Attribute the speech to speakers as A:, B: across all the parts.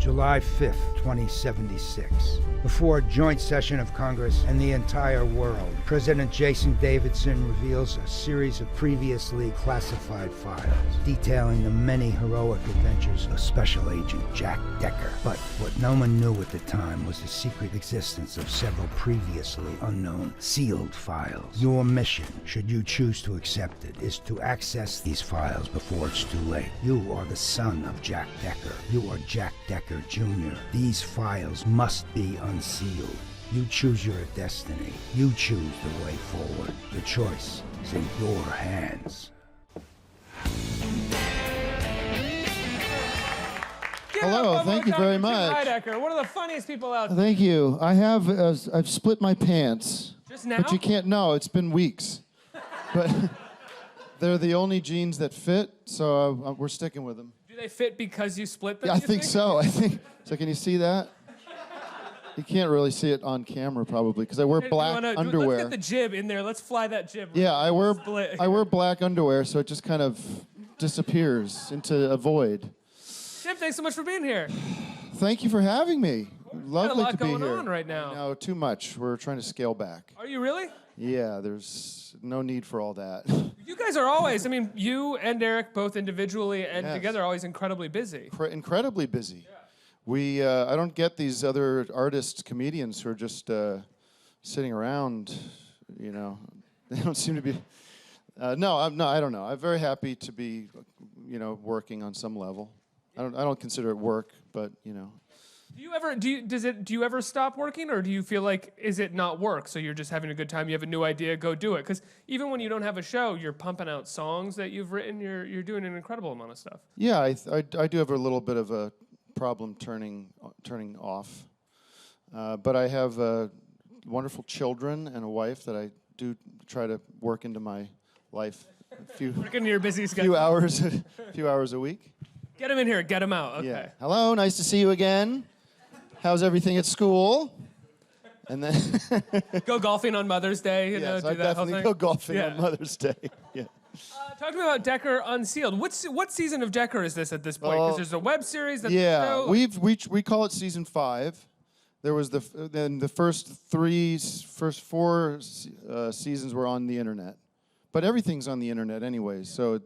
A: July 5th, 2076. Before a joint session of Congress and the entire world, President Jason Davidson reveals a series of previously classified files detailing the many heroic adventures of Special Agent Jack Decker. But what no one knew at the time was the secret existence of several previously unknown sealed files. Your mission, should you choose to accept it, is to access these files before it's too late. You are the son of Jack Decker. You are Jack Decker Jr. These files must be unsealed. You choose your destiny. You choose the way forward. The choice is in your hands.
B: Hello, thank you very much.
C: Tim Heidecker, one of the funniest people out there.
B: Thank you. I've split my pants.
C: Just now?
B: But you can't know, it's been weeks. But they're the only jeans that fit, so we're sticking with them.
C: Do they fit because you split them?
B: Yeah, I think so. So can you see that? You can't really see it on camera probably because I wear black underwear.
C: Let's get the jib in there. Let's fly that jib.
B: Yeah, I wear black underwear, so it just kind of disappears into a void.
C: Jib, thanks so much for being here.
B: Thank you for having me. Lovely to be here.
C: Got a lot going on right now.
B: No, too much. We're trying to scale back.
C: Are you really?
B: Yeah, there's no need for all that.
C: You guys are always, I mean, you and Eric both individually and
B: Yes.
C: together are always incredibly busy.
B: Incredibly busy.
C: Yeah.
B: I don't get these other artists, comedians who are just sitting around, you know. They don't seem to be. I don't know. I'm very happy to be, working on some level. I don't consider it work, but
C: Do you ever stop working, or do you feel like, is it not work? So you're just having a good time, you have a new idea, go do it. Because even when you don't have a show, you're pumping out songs that you've written, you're doing an incredible amount of stuff.
B: Yeah, I do have a little bit of a problem turning off. But I have wonderful children and a wife that I do try to work into my life.
C: Work into your busy schedule.
B: Few hours a week.
C: Get them in here, get them out. Okay.
B: Yeah. Hello, nice to see you again. How's everything at school? And then
C: Go golfing on Mother's Day.
B: Yes,
C: do
B: I
C: that whole
B: definitely
C: thing.
B: go golfing on Mother's Day. Yeah.
C: Talk to me about Decker Unsealed. What season of Decker is this at this point? Because there's a web series. That's
B: Yeah, we call it season 5. There was the first 4 seasons were on the internet, but everything's on the internet anyway. So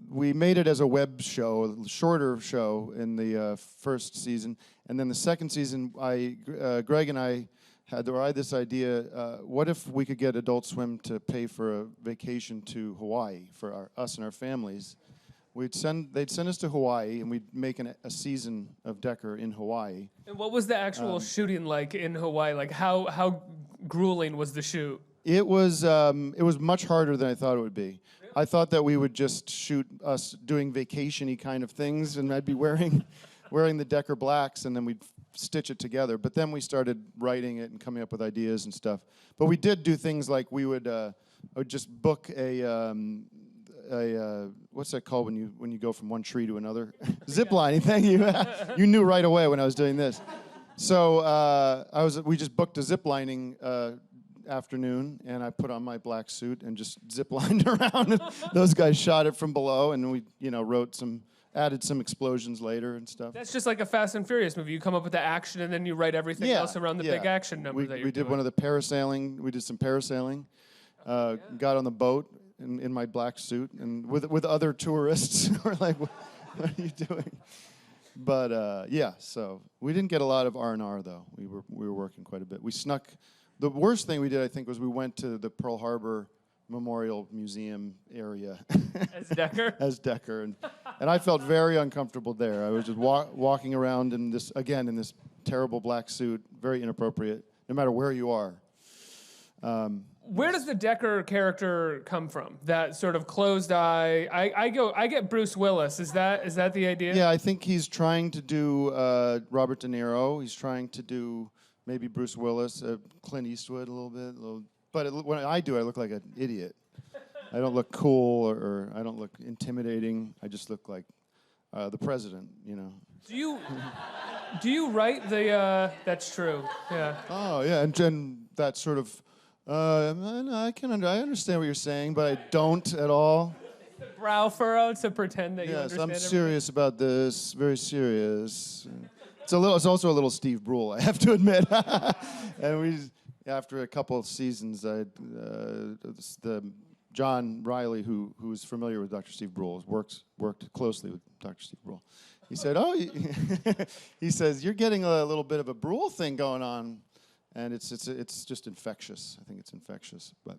B: we made it as a web show, a shorter show in the first season, and then the second season, Greg and I had this idea: what if we could get Adult Swim to pay for a vacation to Hawaii for us and our families? They'd send us to Hawaii, and we'd make a season of Decker in Hawaii.
C: And what was the actual shooting like in Hawaii? Like how grueling was the shoot? It
B: was much harder than I thought it would be. I thought that we would just shoot us doing vacation-y kind of things, and I'd be wearing the Decker blacks, and then we'd stitch it together. But then we started writing it and coming up with ideas and stuff. But we did do things like I would just book a what's that called when you go from one tree to another? Zip lining. Thank you. You knew right away when I was doing this. So we just booked a zip lining afternoon, and I put on my black suit and just zip-lined around. And those guys shot it from below, and we, added some explosions later and stuff.
C: That's just like a Fast and Furious movie. You come up with the action, and then you write everything else around the big action number that you're
B: We did
C: doing.
B: one of the parasailing. We did some parasailing. Got on the boat in my black suit, and with other tourists. We're like, what are you doing? But so we didn't get a lot of R&R though. We were working quite a bit. We snuck. The worst thing we did, I think, was we went to the Pearl Harbor Memorial Museum area.
C: As Decker?
B: As Decker. And I felt very uncomfortable there. I was just walking around in this terrible black suit, very inappropriate, no matter where you are.
C: Where does the Decker character come from? That sort of closed eye. I get Bruce Willis. Is that the idea?
B: Yeah, I think he's trying to do Robert De Niro. He's trying to do maybe Bruce Willis, Clint Eastwood a little bit. But when I do, I look like an idiot. I don't look cool or I don't look intimidating. I just look like the president,
C: Do you write the? That's true. Yeah.
B: Oh yeah, and that sort of. I understand what you're saying, but I don't at all.
C: Brow furrow to pretend that you
B: Yes,
C: understand
B: I'm
C: everything?
B: serious about this. Very serious. It's also a little Steve Brule, I have to admit. And after a couple of seasons, the John Riley, who is familiar with Dr. Steve Brule, worked closely with Dr. Steve Brule. He said, he says, you're getting a little bit of a Brule thing going on, and it's just infectious. I think it's infectious, but.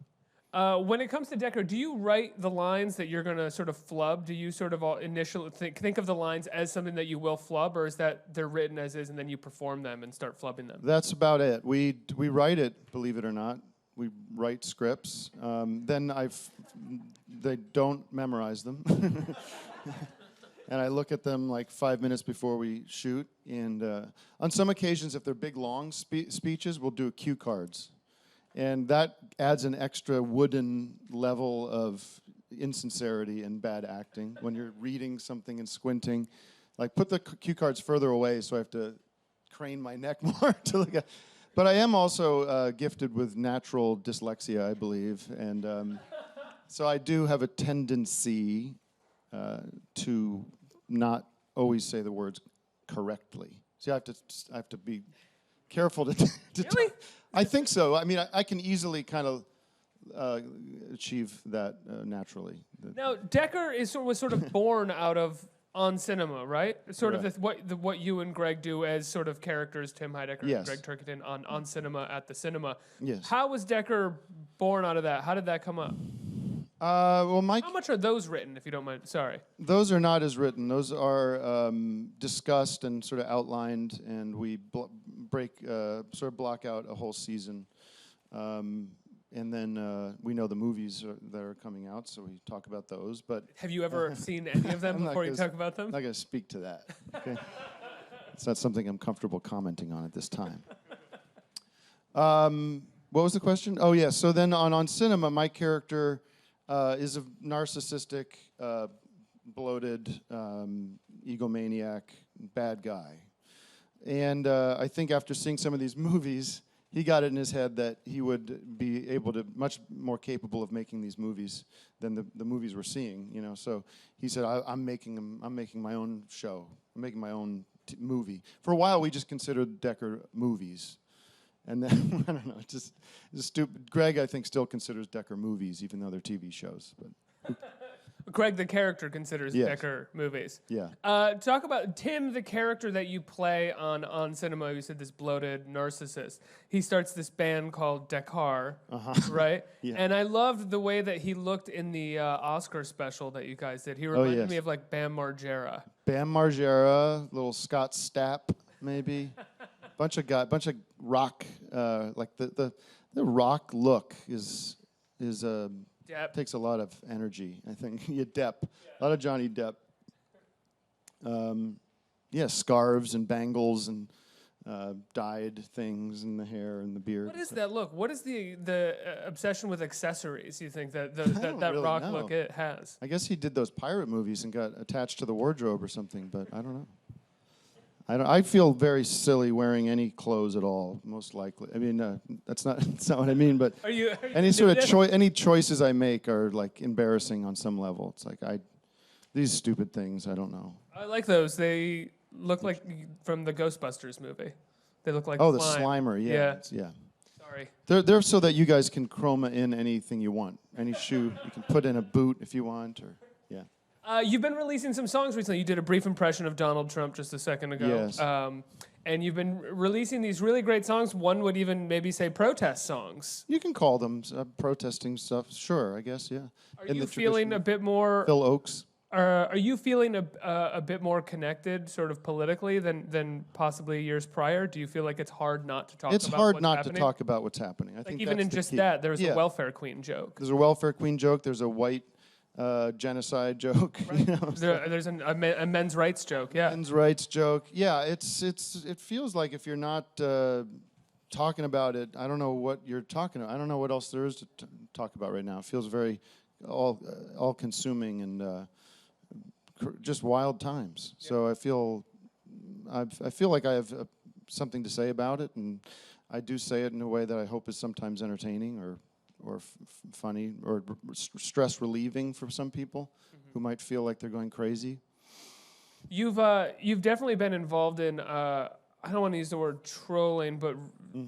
C: When it comes to Decker, do you write the lines that you're going to sort of flub? Do you sort of initially think of the lines as something that you will flub, or is that they're written as is and then you perform them and start flubbing them?
B: That's about it. We write it, believe it or not. We write scripts. Then they don't memorize them. And I look at them like 5 minutes before we shoot. And on some occasions, if they're big, long speeches, we'll do cue cards. And that adds an extra wooden level of insincerity and bad acting when you're reading something and squinting. Like, put the cue cards further away so I have to crane my neck more to look at. But I am also gifted with natural dyslexia, I believe. And so I do have a tendency to not always say the words correctly. See, I have to be careful to
C: Really?
B: I think so. I mean, I can easily kind of achieve that naturally.
C: Now, Decker was sort of born out of On Cinema, right? Sort of what you and Greg do as sort of characters, Tim Heidecker and Greg Turkington on Cinema at the cinema.
B: Yes.
C: How was Decker born out of that? How did that come up?
B: Well,
C: How much are those written, if you don't mind? Sorry.
B: Those are not as written. Those are discussed and sort of outlined, and we sort of block out a whole season. And then we know the movies that are coming out, so we talk about those. But
C: have you ever seen any of them before you talk about them?
B: I'm not going to speak to that. Okay? It's not something I'm comfortable commenting on at this time. What was the question? Oh, yeah. So then on Cinema, my character is a narcissistic, bloated, egomaniac, bad guy. And I think after seeing some of these movies, he got it in his head that he would be able to, much more capable of making these movies than the movies we're seeing, you know. So he said, I'm making my own show. I'm making my own movie. For a while, we just considered Decker movies. And then, I don't know, it's stupid. Greg, I think, still considers Decker movies, even though they're TV shows. But
C: Greg, the character, considers Decker movies.
B: Yeah.
C: Talk about Tim, the character that you play on Cinema. You said this bloated narcissist. He starts this band called Decker, right? Yeah. And I loved the way that he looked in the Oscar special that you guys did. He reminded me of like Bam Margera.
B: Bam Margera, little Scott Stapp, maybe. bunch of rock, like the rock look is takes a lot of energy, I think. Depp, a lot of Johnny Depp. Scarves and bangles and dyed things in the hair and the beard.
C: What is that look? What is the obsession with accessories? You think that
B: really
C: rock
B: know.
C: look it has?
B: I guess he did those pirate movies and got attached to the wardrobe or something, but I don't know. I feel very silly wearing any clothes at all, most likely. I mean, that's not what I mean, but
C: are you
B: any sort of any choices I make are like embarrassing on some level. It's like these stupid things, I don't know.
C: I like those. They look like from the Ghostbusters movie. They look like
B: the
C: slime.
B: Slimer, yeah.
C: Sorry.
B: They're so that you guys can chroma in anything you want. Any shoe, you can put in a boot if you want, or yeah.
C: You've been releasing some songs recently. You did a brief impression of Donald Trump just a second ago.
B: Yes.
C: And you've been releasing these really great songs. One would even maybe say protest songs.
B: You can call them protesting stuff. Sure, I guess, yeah.
C: Are you feeling a bit more...
B: Phil Oakes.
C: Are you feeling a bit more connected sort of politically than possibly years prior? Do you feel like it's hard not to talk about what's happening?
B: It's hard not to talk about what's happening. I think
C: even in just that, there was a welfare queen joke.
B: There's a welfare queen joke. There's a white... genocide joke.
C: Right.
B: You know,
C: there's a men's rights joke. Yeah.
B: Men's rights joke. Yeah, it feels like if you're not talking about it, I don't know what you're talking about. I don't know what else there is to talk about right now. It feels very all consuming and just wild times. Yeah. So I feel like I have something to say about it, and I do say it in a way that I hope is sometimes entertaining or funny or stress relieving for some people who might feel like they're going crazy.
C: You've definitely been involved in I don't want to use the word trolling, but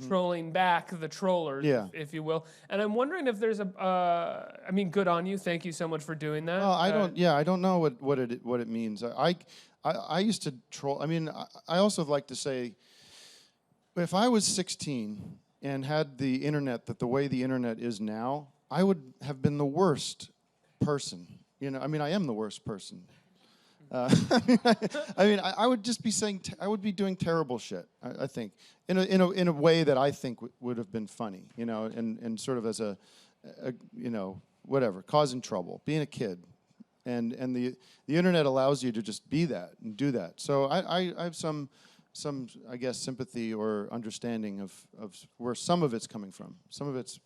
C: trolling back the trollers, if you will. And I'm wondering if there's I mean, good on you. Thank you so much for doing that.
B: Oh, I don't know what it means. I used to troll. I mean, I also like to say, if I was 16 and had the internet the way the internet is now, I would have been the worst person. You know, I mean, I am the worst person. I would just be saying, I would be doing terrible shit. I think in a way that I think would have been funny, you know, and sort of as a you know, whatever, causing trouble, being a kid, and the internet allows you to just be that and do that. So I have some I guess sympathy or understanding of where some of it's coming from. Some of it's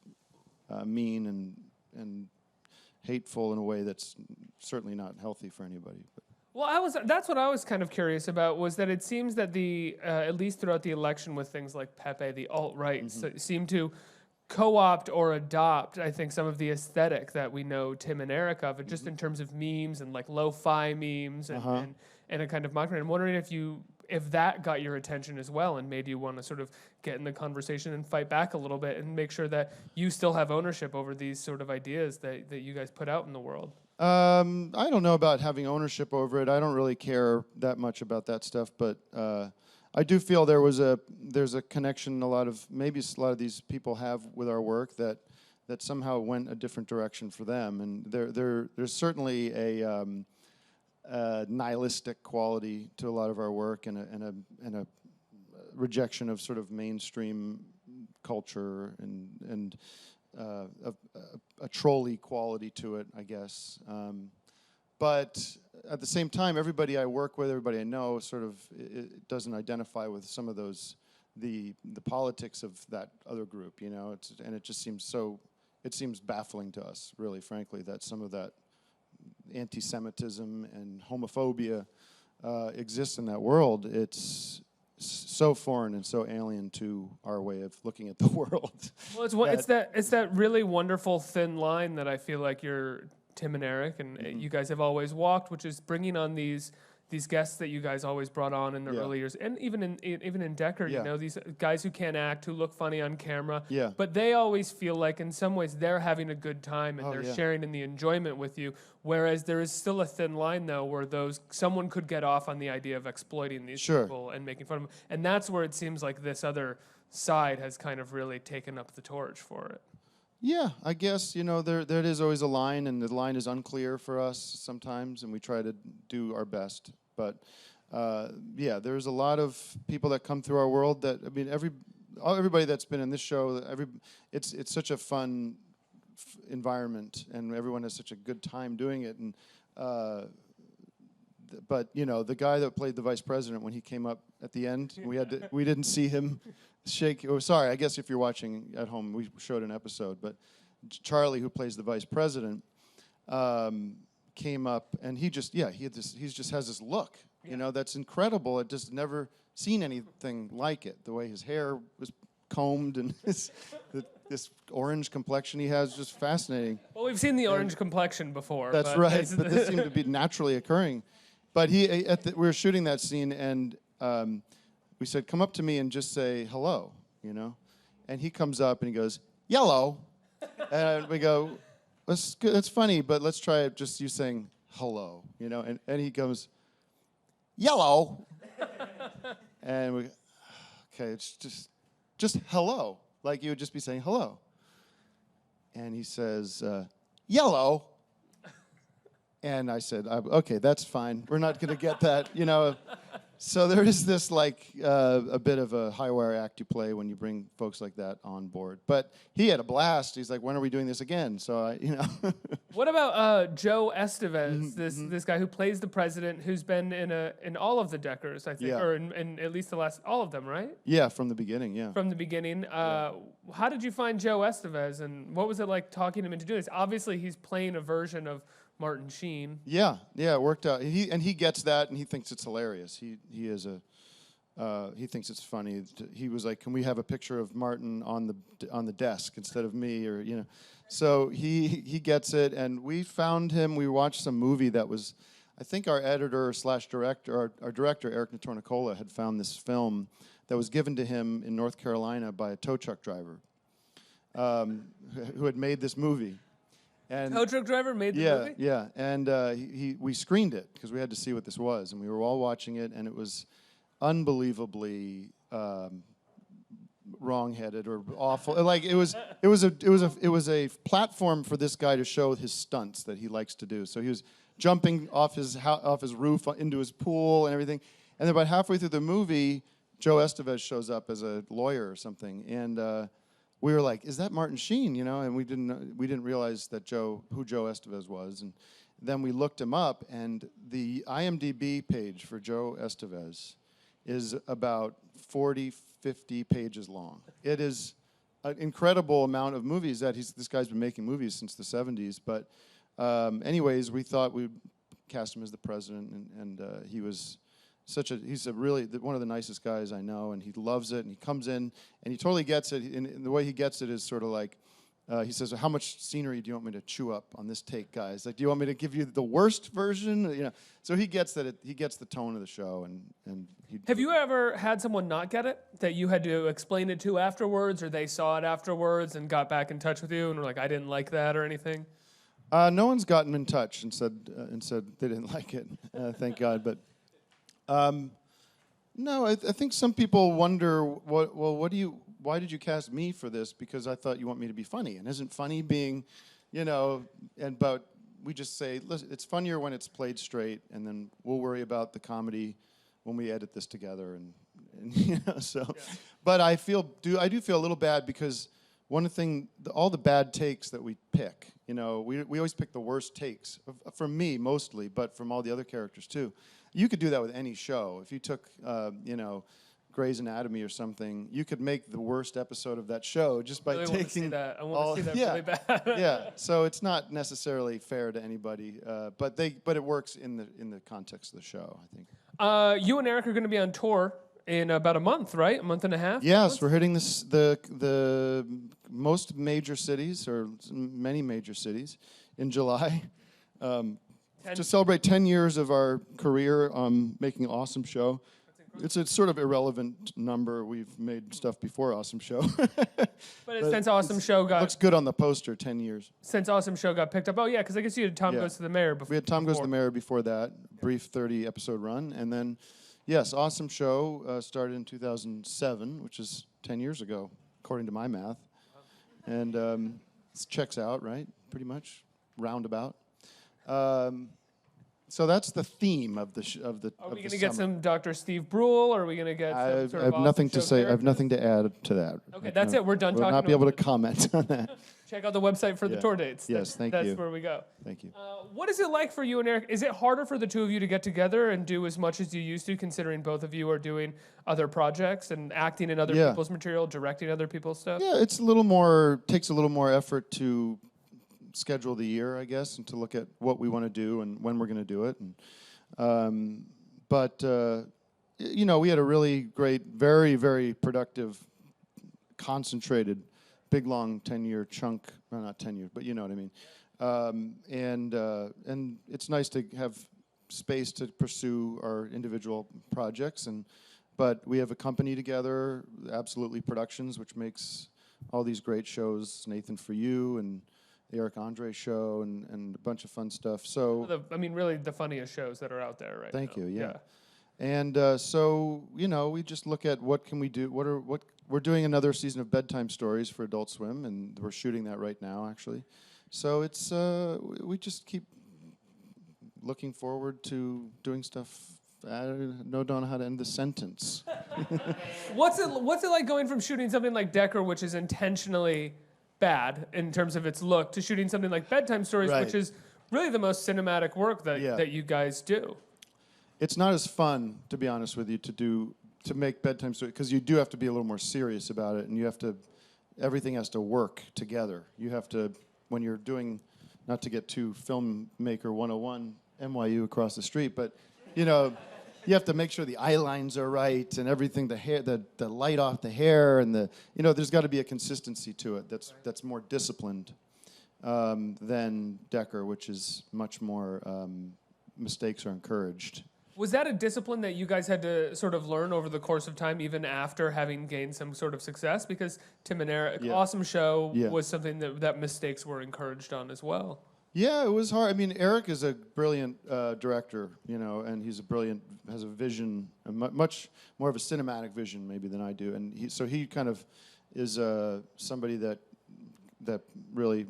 B: mean and hateful in a way that's certainly not healthy for anybody. But.
C: Well, that's what I was kind of curious about, was that it seems that at least throughout the election with things like Pepe, the alt-right seem to co-opt or adopt, I think, some of the aesthetic that we know Tim and Eric of, and just in terms of memes and like lo-fi memes and a kind of mockery. I'm wondering if that got your attention as well and made you want to sort of get in the conversation and fight back a little bit and make sure that you still have ownership over these sort of ideas that you guys put out in the world.
B: I don't know about having ownership over it. I don't really care that much about that stuff, but I do feel there's a connection a lot of these people have with our work that somehow went a different direction for them, and there's certainly a nihilistic quality to a lot of our work and a rejection of sort of mainstream culture and a trolley quality to it, I guess. But at the same time, everybody I work with, everybody I know, sort of it doesn't identify with some of those the politics of that other group, you know. And it just seems baffling to us, really, frankly, that some of that anti-Semitism and homophobia exists in that world. It's so foreign and so alien to our way of looking at the world.
C: Well, it's that really wonderful thin line that I feel like Tim and Eric and you guys have always walked, which is bringing on these guests that you guys always brought on in the early years, and even in Decker, you know, these guys who can't act, who look funny on camera, but they always feel like in some ways they're having a good time and they're sharing in the enjoyment with you, whereas there is still a thin line though where someone could get off on the idea of exploiting these people and making fun of them, and that's where it seems like this other side has kind of really taken up the torch for it.
B: Yeah, I guess, you know, there is always a line, and the line is unclear for us sometimes, and we try to do our best. But there's a lot of people that come through our world that, I mean, everybody that's been in this show, it's such a fun environment, and everyone has such a good time doing it. And but you know, the guy that played the vice president, when he came up at the end, we didn't see him shake. Oh, sorry, I guess if you're watching at home, we showed an episode, but Charlie, who plays the vice president, came up, and he just has this look, you know, that's incredible. It just never seen anything like it. The way his hair was combed and this orange complexion he has, just fascinating.
C: Well, we've seen the orange complexion before.
B: That's right, but this seemed to be naturally occurring. But we were shooting that scene, and we said, "Come up to me and just say hello," you know, and he comes up and he goes, "Yellow," and we go, That's funny, but let's try it just you saying hello, you know, and he goes, "Yellow," and we, okay, it's just hello, like you would just be saying hello, and he says, "Yellow," and I said, "Okay, that's fine. We're not going to get that, you know." So there is this like a bit of a high wire act you play when you bring folks like that on board. But he had a blast. He's like, "When are we doing this again?" So
C: What about Joe Estes, this guy who plays the president, who's been in all of the Deckers, I think, or in at least all of them, right?
B: Yeah, from the beginning. Yeah.
C: From the beginning. How did you find Joe Estes, and what was it like talking him into doing this? Obviously, he's playing a version of Martin Sheen.
B: Yeah, it worked out. He gets that, and he thinks it's hilarious. He is he thinks it's funny. He was like, "Can we have a picture of Martin on the desk instead of me?" Or So he gets it, and we found him. We watched some movie that was, I think our editor/director, our director Eric Natornicola had found this film that was given to him in North Carolina by a tow truck driver who had made this movie. And
C: Tow truck driver made the movie?
B: Yeah, and we screened it because we had to see what this was, and we were all watching it, and it was unbelievably wrong-headed or awful. Like it was a platform for this guy to show his stunts that he likes to do. So he was jumping off his roof into his pool and everything. And then about halfway through the movie, Joe Estes shows up as a lawyer or something, and we were like, "Is that Martin Sheen?" And we didn't realize that who Joe Estes was, and then we looked him up, and the IMDb page for Joe Estes is about 40, 50 pages long. It is an incredible amount of movies that this guy's been making movies since the 70s. But anyways, we thought we'd cast him as the president, and he was he's really one of the nicest guys I know, and he loves it, and he comes in, and he totally gets it, and the way he gets it is sort of like, he says, "How much scenery do you want me to chew up on this take, guys? Like, do you want me to give you the worst version?" So he gets that. He gets the tone of the show, and
C: Have you ever had someone not get it that you had to explain it to afterwards, or they saw it afterwards and got back in touch with you and were like, "I didn't like that" or anything?
B: No one's gotten in touch and said they didn't like it. Thank God, but. No, I think some people wonder, why did you cast me for this? Because I thought you want me to be funny, and isn't funny being, but we just say, listen, it's funnier when it's played straight, and then we'll worry about the comedy when we edit this together, and so. Yeah. But I do feel a little bad because one thing, all the bad takes that we pick, we always pick the worst takes from me mostly, but from all the other characters too. You could do that with any show. If you took, Grey's Anatomy or something, you could make the worst episode of that show just by taking.
C: I want to see that really bad.
B: Yeah. So it's not necessarily fair to anybody, but it works in the context of the show, I think.
C: You and Eric are going to be on tour in about a month, right? A month and a half?
B: Yes, we're hitting the most major cities, or many major cities, in July. To celebrate 10 years of our career making Awesome Show. It's a sort of irrelevant number. We've made stuff before Awesome Show.
C: But since Awesome Show got...
B: looks good on the poster, 10 years.
C: Since Awesome Show got picked up. Oh, yeah, because I guess you had Tom Goes to the Mayor before.
B: We had Tom Goes to the Mayor before that, brief 30-episode run. And then, yes, Awesome Show started in 2007, which is 10 years ago, according to my math. And it checks out, right? Pretty much, roundabout. So that's the theme of the
C: Are we going to get some Dr. Steve Brule, or are we going to get some sort
B: I have
C: of
B: nothing to say.
C: character?
B: I have nothing to add to that.
C: Okay, that's it. We're done talking.
B: We'll not be able to comment on that.
C: Check out the website for the tour dates.
B: Yes, thank you.
C: That's where we go.
B: Thank you.
C: What is it like for you and Eric? Is it harder for the two of you to get together and do as much as you used to, considering both of you are doing other projects and acting in other people's material, directing other people's stuff?
B: Yeah, takes a little more effort to schedule the year, I guess, and to look at what we want to do and when we're going to do it. And, we had a really great, very, very productive, concentrated, big, long 10-year chunk. Well, not 10 years, but you know what I mean. And it's nice to have space to pursue our individual projects. But we have a company together, Absolutely Productions, which makes all these great shows, Nathan For You and the Eric Andre show and a bunch of fun stuff. So
C: really the funniest shows that are out there right now.
B: Thank you. Yeah. And so we just look at what can we do. We're doing another season of Bedtime Stories for Adult Swim, and we're shooting that right now, actually. So it's we just keep looking forward to doing stuff. I don't know how to end the sentence.
C: What's it like going from shooting something like Decker, which is intentionally bad in terms of its look, to shooting something like Bedtime Stories, which is really the most cinematic work that you guys do?
B: It's not as fun, to be honest with you, to make Bedtime Stories, because you do have to be a little more serious about it, and everything has to work together. You have to, when you're doing, not to get too filmmaker 101 NYU across the street, but You have to make sure the eye lines are right and everything, the hair, the light off the hair, and there's got to be a consistency to it that's more disciplined than Decker, which is much more mistakes are encouraged.
C: Was that a discipline that you guys had to sort of learn over the course of time, even after having gained some sort of success? Because Tim and Eric, Awesome Show was something that mistakes were encouraged on as well.
B: Yeah, it was hard. I mean, Eric is a brilliant director, and has a vision, much more of a cinematic vision maybe than I do. And he kind of is somebody that really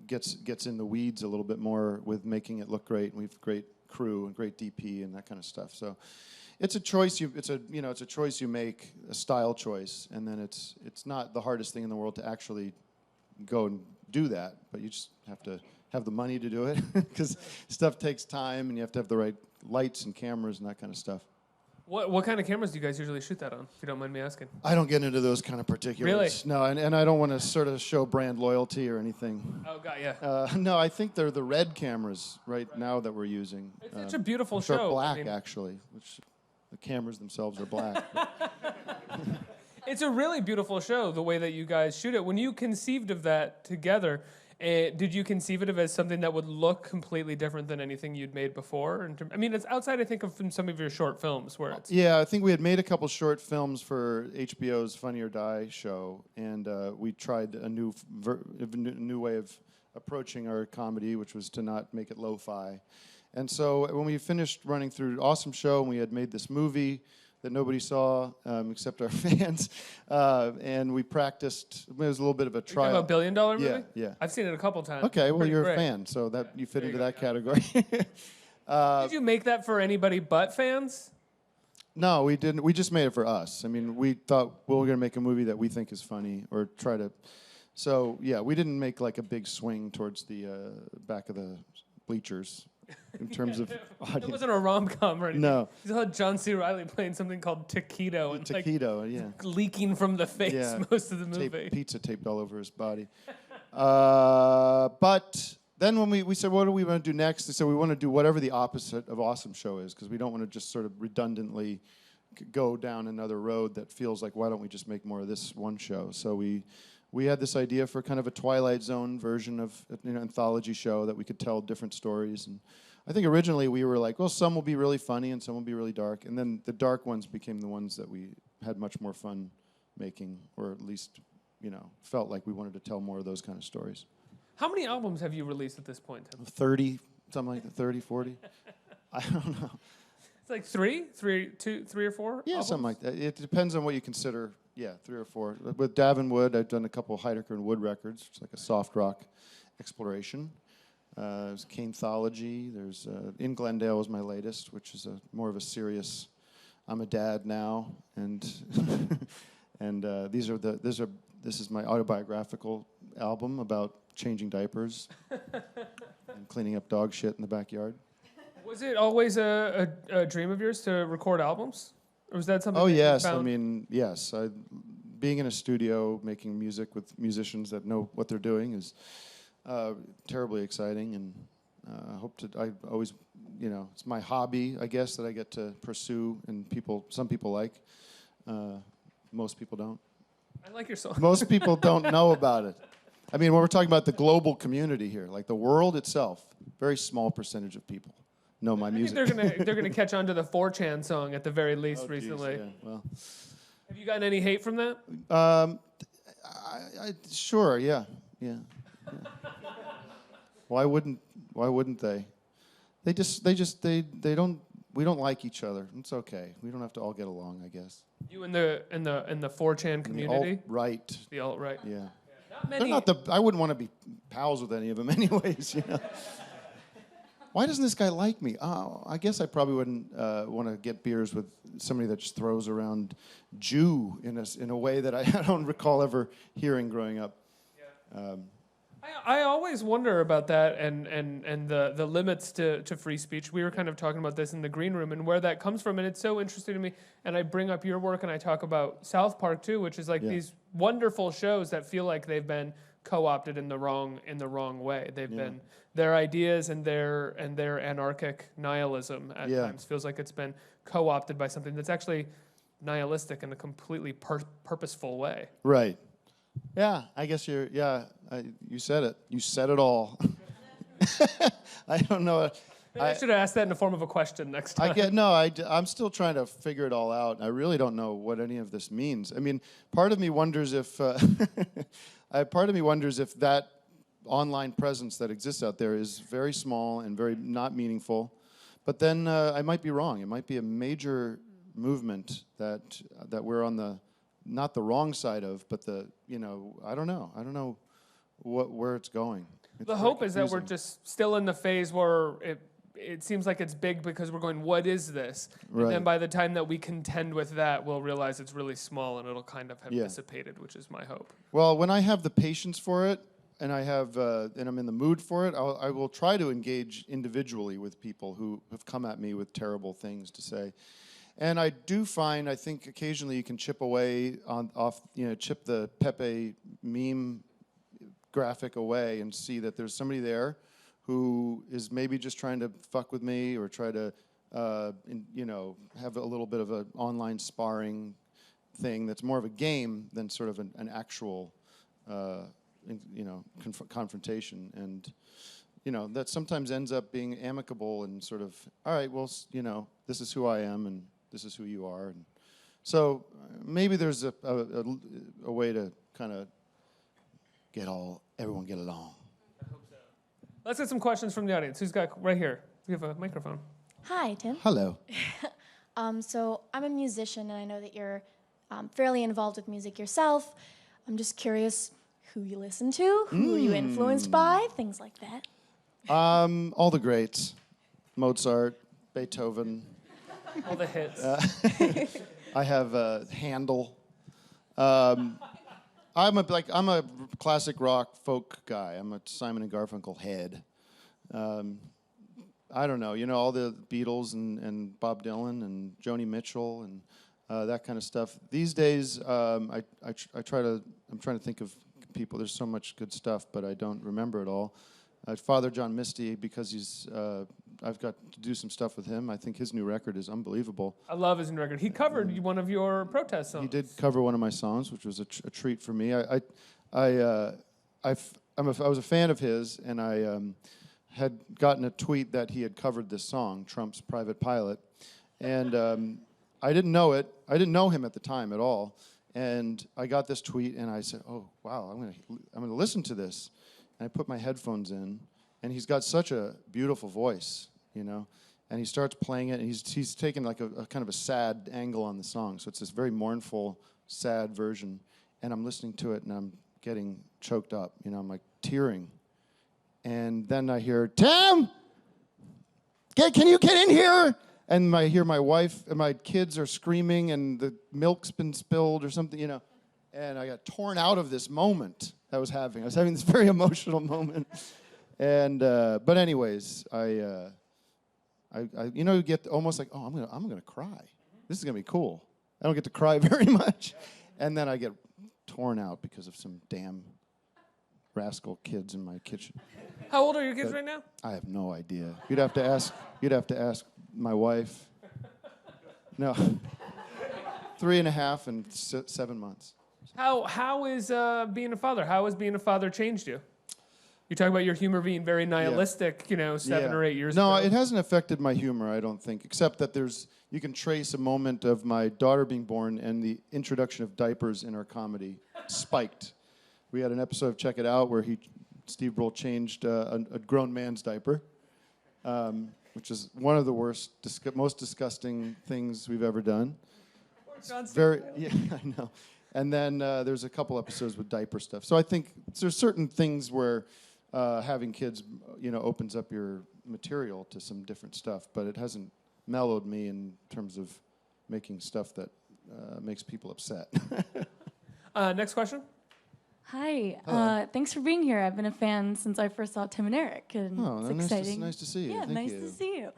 B: gets in the weeds a little bit more with making it look great. And we have great crew and great DP and that kind of stuff. So it's a choice it's a choice you make, a style choice, and then it's not the hardest thing in the world to actually go and do that, but you just have to have the money to do it because stuff takes time and you have to have the right lights and cameras and that kind of stuff.
C: What kind of cameras do you guys usually shoot that on, if you don't mind me asking?
B: I don't get into those kind of particulars.
C: Really?
B: No, and I don't want to sort of show brand loyalty or anything.
C: Oh, got ya.
B: No, I think they're the red cameras right now that we're using.
C: It's such a beautiful
B: which
C: show.
B: Are black, actually, which the cameras themselves are black.
C: It's a really beautiful show, the way that you guys shoot it. When you conceived of that together, did you conceive of it as something that would look completely different than anything you'd made before? I mean, it's outside, I think, of from some of your short films where it's...
B: Yeah, I think we had made a couple short films for HBO's Funny or Die show, and we tried a new way of approaching our comedy, which was to not make it lo-fi. And so when we finished running through Awesome Show, and we had made this movie that nobody saw except our fans, and we practiced. It was a little bit of a trial.
C: Are you talking about $1 Billion movie?
B: Yeah.
C: I've seen it a couple times.
B: Okay, well,
C: Pretty
B: you're
C: great.
B: a fan, so that you fit into that category.
C: Did you make that for anybody but fans?
B: No, we didn't. We just made it for us. I mean, we thought, well, we're going to make a movie that we think is funny or try to. So, yeah, we didn't make like a big swing towards the back of the bleachers in terms of audience.
C: It wasn't a rom-com or anything.
B: No.
C: You saw John C. Reilly playing something called Taquito. And
B: Taquito, yeah.
C: Leaking from the face most of the movie.
B: Pizza taped all over his body. But then when we said, what do we want to do next? They said, we want to do whatever the opposite of Awesome Show is, because we don't want to just sort of redundantly go down another road that feels like, why don't we just make more of this one show? So we had this idea for kind of a Twilight Zone version of an anthology show that we could tell different stories. And I think originally we were like, well, some will be really funny and some will be really dark. And then the dark ones became the ones that we had much more fun making, or at least, felt like we wanted to tell more of those kind of stories.
C: How many albums have you released at this point, Tim?
B: 30, something like that, 30, 40. I don't know.
C: It's like three or four
B: Yeah,
C: albums?
B: something like that. It depends on what you consider. Yeah, 3 or 4. With Davin Wood, I've done a couple Heidecker and Wood records. It's like a soft rock exploration. There's Canethology. There's In Glendale was my latest, which is more of a serious. I'm a dad now, and and this is my autobiographical album about changing diapers and cleaning up dog shit in the backyard.
C: Was it always a dream of yours to record albums? Or was that something?
B: Oh,
C: that you
B: yes.
C: found?
B: I mean, yes. Being in a studio, making music with musicians that know what they're doing is terribly exciting, and I always, it's my hobby, I guess, that I get to pursue, and some people like. Most people don't.
C: I like your song.
B: Most people don't know about it. I mean, when we're talking about the global community here, like the world itself, very small percentage of people know my music.
C: I think they're gonna catch on to the 4chan song at the very least recently.
B: Geez, yeah, well.
C: Have you gotten any hate from that?
B: Sure, yeah. Why wouldn't they? They don't. We don't like each other. It's okay. We don't have to all get along, I guess.
C: You in the 4chan community?
B: Alt-right.
C: The alt-right.
B: Yeah.
C: Not many.
B: I wouldn't want to be pals with any of them anyways, Why doesn't this guy like me? Oh, I guess I probably wouldn't want to get beers with somebody that just throws around Jew in a way that I don't recall ever hearing growing up.
C: Yeah. I always wonder about that and the limits to free speech. We were kind of talking about this in the green room and where that comes from, and it's so interesting to me. And I bring up your work and I talk about South Park too, which is like these wonderful shows that feel like they've been co-opted in the wrong way. They've been their ideas and their anarchic nihilism at times feels like it's been co-opted by something that's actually nihilistic in a completely purposeful way.
B: Right. Yeah, I guess you said it. You said it all. I don't know.
C: I should have asked that in the form of a question next time.
B: I'm still trying to figure it all out. I really don't know what any of this means. I mean, part of me wonders if that online presence that exists out there is very small and very not meaningful. But then I might be wrong. It might be a major movement that we're on not the wrong side of, but I don't know where it's going.
C: The hope is that we're just still in the phase where it seems like it's big because we're going, what is this?
B: Right.
C: And then by the time that we contend with that, we'll realize it's really small and it'll kind of have dissipated, which is my hope.
B: Well, when I have the patience for it, and I'm in the mood for it, I will try to engage individually with people who have come at me with terrible things to say. And I do find, I think occasionally you can chip away chip the Pepe meme graphic away and see that there's somebody there who is maybe just trying to fuck with me or try to, have a little bit of an online sparring thing that's more of a game than sort of an actual, confrontation. And, that sometimes ends up being amicable and sort of, all right, well, this is who I am and this is who you are. And so maybe there's a way to kind of everyone get along.
C: I hope so. Let's get some questions from the audience. Who's got right here? We have a microphone.
D: Hi, Tim.
B: Hello.
D: So I'm a musician, and I know that you're fairly involved with music yourself. I'm just curious who you listen to, who are you influenced by, things like that.
B: All the greats. Mozart, Beethoven.
C: All the hits.
B: I have Handel. I'm a classic rock folk guy. I'm a Simon and Garfunkel head. I don't know, all the Beatles and Bob Dylan and Joni Mitchell and that kind of stuff. These days, I'm trying to think of people. There's so much good stuff, but I don't remember it all. Father John Misty, because I've got to do some stuff with him. I think his new record is unbelievable.
C: I love his new record. He covered one of your protest songs.
B: He did cover one of my songs, which was a treat for me. I was a fan of his, and I had gotten a tweet that he had covered this song, Trump's Private Pilot, and I didn't know it. I didn't know him at the time at all, and I got this tweet, and I said, "Oh wow, I'm gonna listen to this." And I put my headphones in, and he's got such a beautiful voice, and he starts playing it, and he's taken like a kind of a sad angle on the song, so it's this very mournful, sad version, and I'm listening to it, and I'm getting choked up, I'm like tearing, and then I hear, "Tim, can you get in here?" And I hear my wife and my kids are screaming, and the milk's been spilled or something, and I got torn out of this moment I was having. I was having this very emotional moment. And but anyways, I get almost like, oh, I'm gonna cry. This is gonna be cool. I don't get to cry very much, and then I get torn out because of some damn rascal kids in my kitchen.
C: How old are your kids right now?
B: I have no idea. You'd have to ask my wife. No, 3.5 and 7 months.
C: How is being a father? How has being a father changed you? You talk about your humor being very nihilistic, 7 or 8 years ago.
B: No, it hasn't affected my humor, I don't think, except that you can trace a moment of my daughter being born and the introduction of diapers in our comedy spiked. We had an episode of Check It Out where Steve Brule changed a grown man's diaper, which is one of the worst, most disgusting things we've ever done. Yeah, I know. And then there's a couple episodes with diaper stuff. So I think there's certain things where having kids, opens up your material to some different stuff, but it hasn't mellowed me in terms of making stuff that makes people upset.
C: Next question.
E: Hi. Thanks for being here. I've been a fan since I first saw Tim and Eric, and it's exciting.
B: Nice to see you.
E: Yeah,
B: Thank
E: nice
B: you.
E: to see you.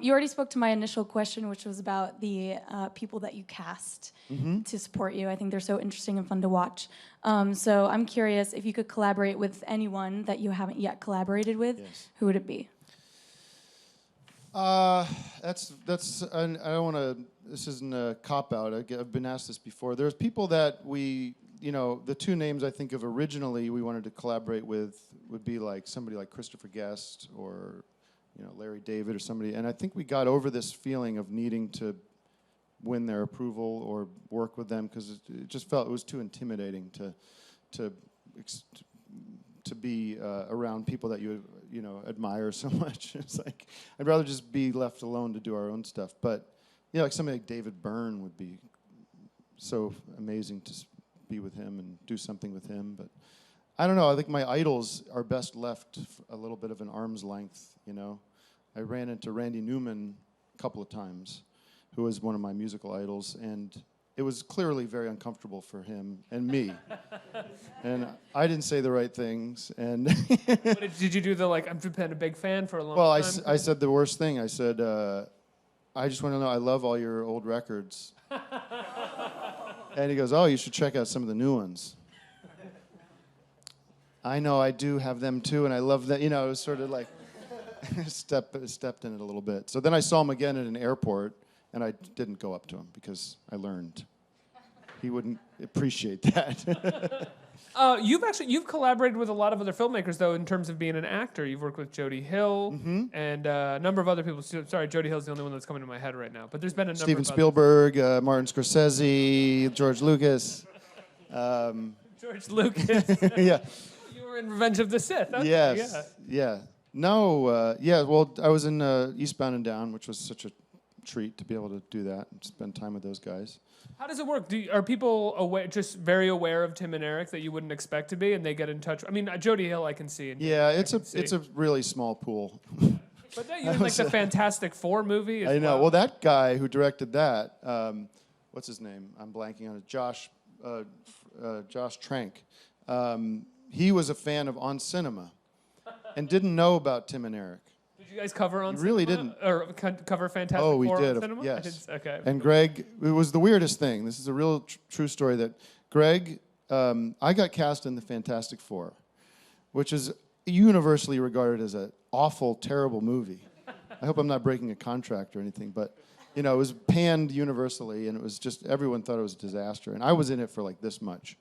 E: You already spoke to my initial question, which was about the people that you cast to support you. I think they're so interesting and fun to watch. So I'm curious if you could collaborate with anyone that you haven't yet collaborated with.
B: Yes.
E: Who would it be?
B: That's. I don't want to. This isn't a cop out. I've been asked this before. There's people that we. The two names I think of originally we wanted to collaborate with would be like somebody like Christopher Guest or, Larry David or somebody. And I think we got over this feeling of needing to win their approval or work with them because it just felt it was too intimidating to be around people that you admire so much. It's like I'd rather just be left alone to do our own stuff. But like somebody like David Byrne would be so amazing to be with him and do something with him. But I don't know. I think my idols are best left a little bit of an arm's length. I ran into Randy Newman a couple of times, who was one of my musical idols, and it was clearly very uncomfortable for him and me. And I didn't say the right things. And
C: Did you do the I've been a big fan for a long
B: well,
C: time?
B: I said the worst thing. I said, I just want to know, I love all your old records. And he goes, oh, you should check out some of the new ones. I know, I do have them too, and I love that. It was sort of like stepped in it a little bit. So then I saw him again at an airport, and I didn't go up to him because I learned he wouldn't appreciate that.
C: You've collaborated with a lot of other filmmakers though in terms of being an actor. You've worked with Jody Hill and a number of other people. Sorry, Jody Hill's the only one that's coming to my head right now. But there's been a number
B: Steven
C: of
B: Spielberg, Martin Scorsese, George Lucas.
C: George Lucas.
B: Yeah.
C: You were in Revenge of the Sith.
B: Yes. Yeah. No. Well, I was in Eastbound and Down, which was such a treat to be able to do that and spend time with those guys.
C: How does it work? Are people just very aware of Tim and Eric that you wouldn't expect to be, and they get in touch? I mean, Jody Hill, I can see. And
B: yeah, it's a really small pool.
C: But then you did the Fantastic Four movie.
B: I know. Well, that guy who directed that, what's his name? I'm blanking on it. Josh Trank. He was a fan of On Cinema, and didn't know about Tim and Eric.
C: Did you guys cover On Cinema?
B: Really didn't.
C: Or cover Fantastic
B: Oh, we
C: Four
B: did.
C: on Cinema?
B: Yes.
C: Okay.
B: And Greg, it was the weirdest thing. This is a real true story that Greg, I got cast in the Fantastic Four, which is universally regarded as an awful, terrible movie. I hope I'm not breaking a contract or anything, but it was panned universally, and it was just everyone thought it was a disaster. And I was in it for like this much.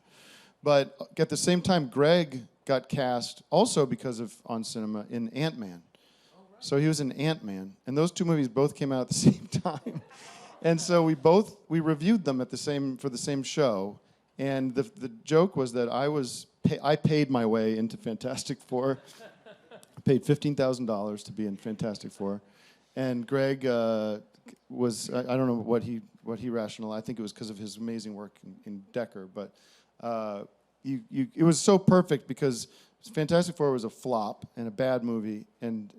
B: But at the same time, Greg got cast also because of On Cinema in Ant-Man. So he was in Ant-Man, and those two movies both came out at the same time. And so we reviewed them for the same show, and the joke was that I paid my way into Fantastic Four. I paid $15,000 to be in Fantastic Four, and Greg was I don't know what he rationalized. I think it was because of his amazing work in Decker, but it was so perfect because Fantastic Four was a flop and a bad movie, and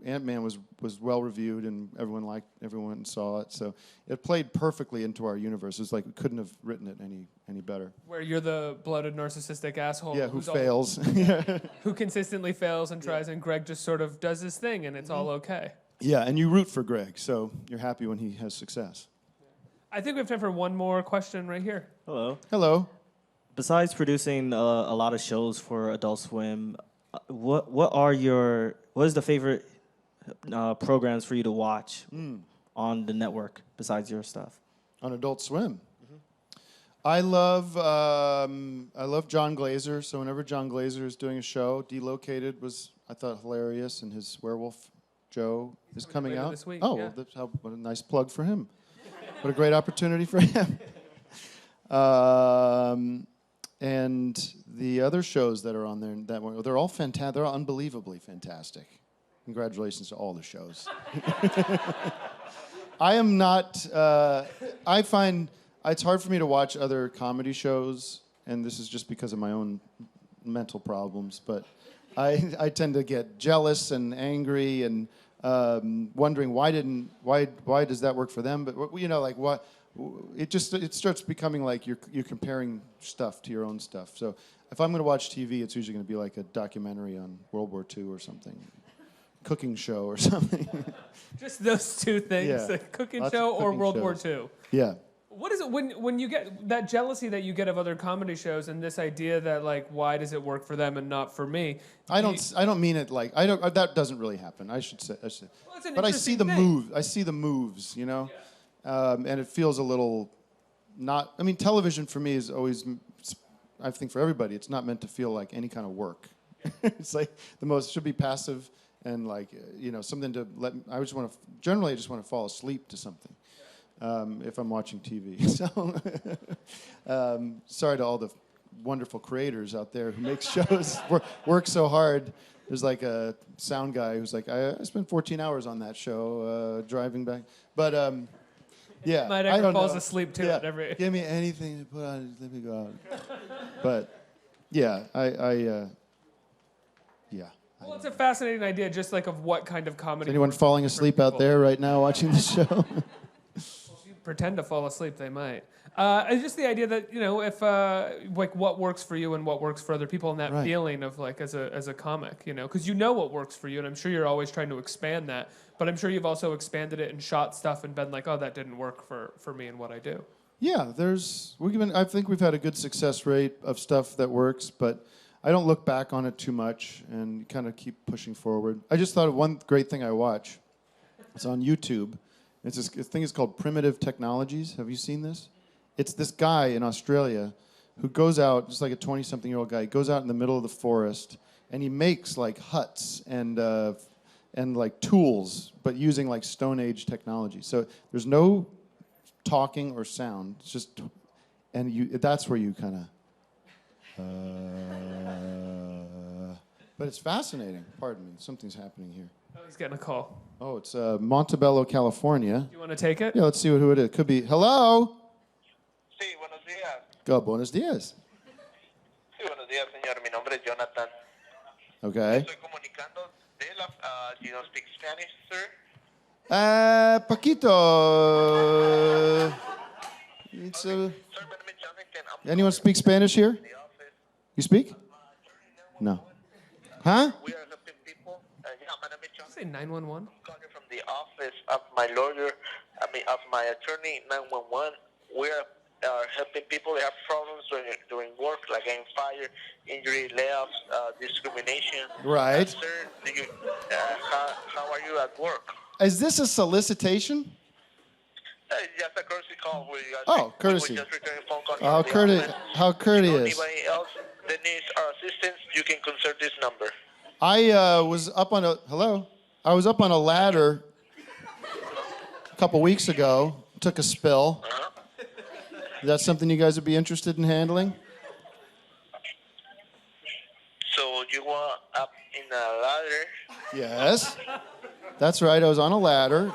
B: Ant-Man was well reviewed and everyone saw it, so it played perfectly into our universe. It was like we couldn't have written it any better.
C: Where you're the bloated narcissistic asshole.
B: Yeah, who fails.
C: Who consistently fails and tries, and Greg just sort of does his thing, and it's all okay.
B: Yeah, and you root for Greg, so you're happy when he has success.
C: I think we have time for one more question right here.
F: Hello.
B: Hello.
F: Besides producing a lot of shows for Adult Swim, what is the favorite programs for you to watch on the network besides your stuff?
B: On Adult Swim. I love John Glazer. So whenever John Glazer is doing a show, Delocated was, I thought, hilarious, and his Werewolf Joe is coming out
C: this week,
B: Oh,
C: yeah.
B: well, what a nice plug for him. What a great opportunity for him. And the other shows that are on there, they're all fantastic. They're all unbelievably fantastic. Congratulations to all the shows. I am not. I find it's hard for me to watch other comedy shows, and this is just because of my own mental problems. But I tend to get jealous and angry and wondering why does that work for them? But like what. It starts becoming like you're comparing stuff to your own stuff. So if I'm going to watch TV, it's usually going to be like a documentary on World War II or something, cooking show or something.
C: Just those two things,
B: Yeah.
C: a cooking
B: Lots of
C: show or
B: cooking
C: World
B: shows.
C: War II.
B: Yeah.
C: What is it when you get that jealousy that you get of other comedy shows and this idea that like why does it work for them and not for me?
B: I don't mean it like that doesn't really happen. I should say.
C: Well, it's an
B: But I see
C: interesting
B: the
C: thing.
B: move. I see the moves. You know, and it feels a little not. I mean, television for me is always. I think for everybody, it's not meant to feel like any kind of work. It's like should be passive and like something to let. I just want to. Generally, I just want to fall asleep to something. If I'm watching TV. So, sorry to all the wonderful creators out there who make shows, work so hard. There's like a sound guy who's like, I spent 14 hours on that show driving back. But, yeah,
C: Might
B: I don't
C: falls
B: know.
C: asleep to
B: Yeah,
C: it every.
B: give me anything to put on, let me go out. But, yeah, yeah.
C: Well, it's a fascinating idea, just like of what kind of comedy.
B: Is anyone
C: works
B: falling
C: for
B: asleep out
C: people.
B: there right now watching the show?
C: Pretend to fall asleep, they might. It's just the idea that if like what works for you and what works for other people, and that
B: Right.
C: feeling of like as a comic, because you know what works for you, and I'm sure you're always trying to expand that. But I'm sure you've also expanded it and shot stuff and been like, oh, that didn't work for me and what I do.
B: Yeah, I think we've had a good success rate of stuff that works, but I don't look back on it too much and kind of keep pushing forward. I just thought of one great thing I watch. It's on YouTube. This thing is called Primitive Technologies. Have you seen this? It's this guy in Australia who goes out, just like a 20-something-year-old guy, goes out in the middle of the forest and he makes like huts and like tools, but using like Stone Age technology. So there's no talking or sound. It's just, that's where you kind of, but it's fascinating. Pardon me, something's happening here.
C: Oh, he's getting a call.
B: Oh, it's Montebello, California.
C: Do you want to take it?
B: Yeah, let's see who it is. Could be, hello?
G: Sí, buenos días.
B: Go, buenos dias.
G: Sí, buenos días, señor. Mi nombre es Jonathan.
B: Okay.
G: Estoy comunicando de la... do you speak Spanish, sir?
B: Paquito. It's,
G: Sir, my name is Jonathan. I'm
B: anyone speak Spanish here?
G: from the office.
B: You speak? No. Huh?
G: We are helping people. Yeah, my name is Jonathan.
C: Say 911.
G: I'm calling from the office of my lawyer, of my attorney, 911. We are helping people that have problems during work, like getting fired, injury, layoffs, discrimination.
B: Right.
G: Sir, how are you at work?
B: Is this a solicitation?
G: Just a courtesy call. We
B: Courtesy.
G: We just returning phone call
B: How
G: from the office.
B: how
G: If
B: courteous.
G: anybody else that needs our assistance, you can consult this number.
B: I was up on a ladder a couple weeks ago. Took a spill. Is that something you guys would be interested in handling?
G: So you were up in a ladder.
B: Yes. That's right. I was on a ladder,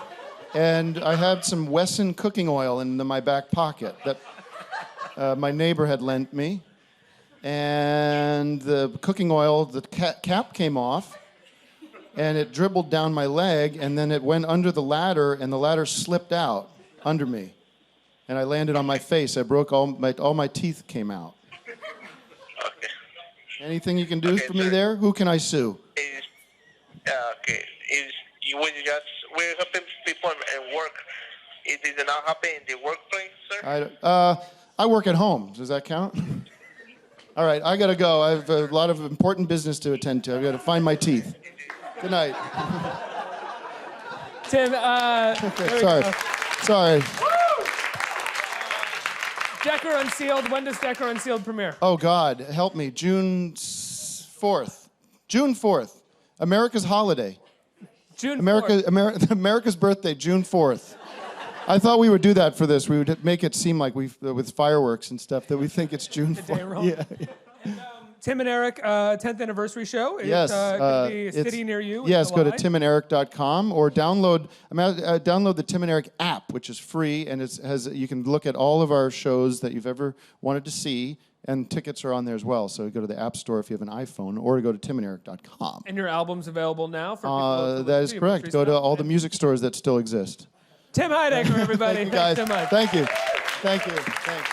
B: and I had some Wesson cooking oil in my back pocket that my neighbor had lent me. And the cooking oil, the cap came off, and it dribbled down my leg, and then it went under the ladder, and the ladder slipped out under me. And I landed on my face. I broke all my teeth came out.
G: Okay.
B: Anything you can do
G: Okay,
B: for me
G: sir.
B: there? Who can I sue?
G: Okay. We're helping people and work. It did not happen in the workplace, sir?
B: I work at home. Does that count? All right, I gotta go. I have a lot of important business to attend to. I've got to find my teeth. Good night.
C: Tim,
B: Sorry.
C: Decker Unsealed. When does Decker Unsealed premiere?
B: Oh God, help me. June 4th. June 4th. America's holiday.
C: June 4th.
B: America's birthday, June 4th. I thought we would do that for this. We would make it seem like with fireworks and stuff, that we think it's June 4th. Yeah.
C: Tim and Eric 10th anniversary show.
B: Yes.
C: Could be a city near you. in
B: Yes, go to
C: July.
B: timanderic.com or download the Tim and Eric app, which is free, and you can look at all of our shows that you've ever wanted to see, and tickets are on there as well. So go to the App Store if you have an iPhone, or go to timanderic.com.
C: And your album's available now for people to
B: That is
C: listen to.
B: correct.
C: Your
B: Go to
C: stuff.
B: all the music stores that still exist.
C: Tim Heidecker, everybody.
B: Thank you, guys.
C: Thanks so much.
B: Thank you. Thank you. Thanks.